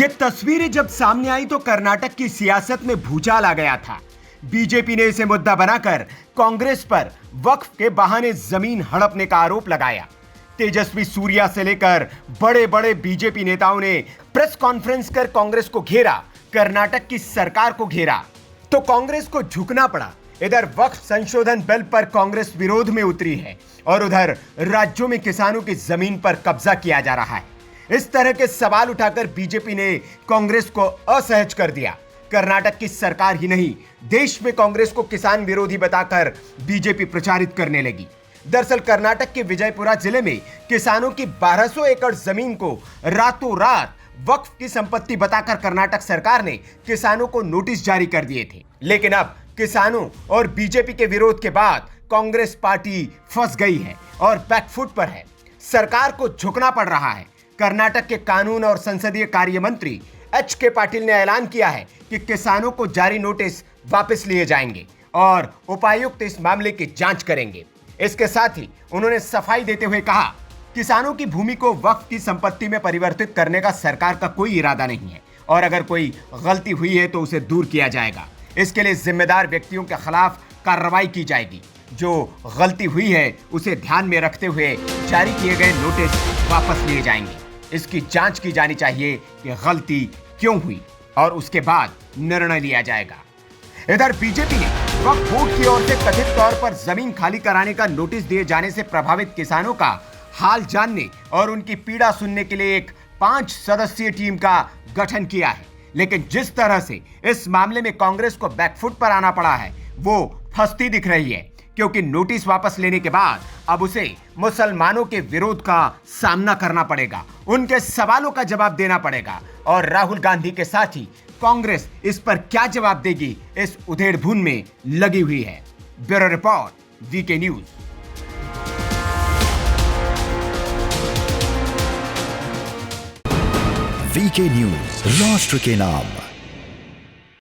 ये तस्वीरें जब सामने आई तो कर्नाटक की सियासत में भूचाल आ गया था। बीजेपी ने इसे मुद्दा बनाकर कांग्रेस पर वक्फ के बहाने जमीन हड़पने का आरोप लगाया। तेजस्वी सूर्या से लेकर बड़े बड़े बीजेपी नेताओं ने प्रेस कॉन्फ्रेंस कर कांग्रेस को घेरा, कर्नाटक की सरकार को घेरा, तो कांग्रेस को झुकना पड़ा। इधर वक्फ संशोधन बिल पर कांग्रेस विरोध में उतरी है और उधर राज्यों में किसानों की जमीन पर कब्जा किया जा रहा है। इस तरह के सवाल उठाकर बीजेपी ने कांग्रेस को असहज कर दिया। कर्नाटक की सरकार ही नहीं, देश में कांग्रेस को किसान विरोधी बताकर बीजेपी प्रचारित करने लगी। दरअसल कर्नाटक के विजयपुरा जिले में किसानों की 1200 एकड़ जमीन को रातों रात वक्फ की संपत्ति बताकर कर्नाटक सरकार ने किसानों को नोटिस जारी कर दिए थे। लेकिन अब किसानों और बीजेपी के विरोध के बाद कांग्रेस पार्टी फंस गई है और बैकफुट पर है। सरकार को झुकना पड़ रहा है। कर्नाटक के कानून और संसदीय कार्य मंत्री एच.के. पाटिल ने ऐलान किया है कि किसानों को जारी नोटिस वापस लिए जाएंगे और उपायुक्त इस मामले की जांच करेंगे। इसके साथ ही उन्होंने सफाई देते हुए कहा, किसानों की भूमि को वक्फ की संपत्ति में परिवर्तित करने का सरकार का कोई इरादा नहीं है और अगर कोई गलती हुई है तो उसे दूर किया जाएगा। इसके लिए जिम्मेदार व्यक्तियों के खिलाफ कार्रवाई की जाएगी। जो गलती हुई है उसे ध्यान में रखते हुए जारी किए गए नोटिस वापस लिए जाएंगे। इसकी जांच की जानी चाहिए कि गलती क्यों हुई और उसके बाद निर्णय लिया जाएगा। इधर बीजेपी ने वक्फ बोर्ड की ओर से कथित तौर पर जमीन खाली कराने का नोटिस दिए जाने से प्रभावित किसानों का हाल जानने और उनकी पीड़ा सुनने के लिए एक 5 सदस्यीय टीम का गठन किया है। लेकिन जिस तरह से इस मामले में कांग्रेस को बैकफुट पर आना पड़ा है वो फंसती दिख रही है, क्योंकि नोटिस वापस लेने के बाद अब उसे मुसलमानों के विरोध का सामना करना पड़ेगा, उनके सवालों का जवाब देना पड़ेगा और राहुल गांधी के साथ ही कांग्रेस इस पर क्या जवाब देगी, इस उधेड़बुन में लगी हुई है। Bureau report, VK news. VK news, राष्ट्र के नाम।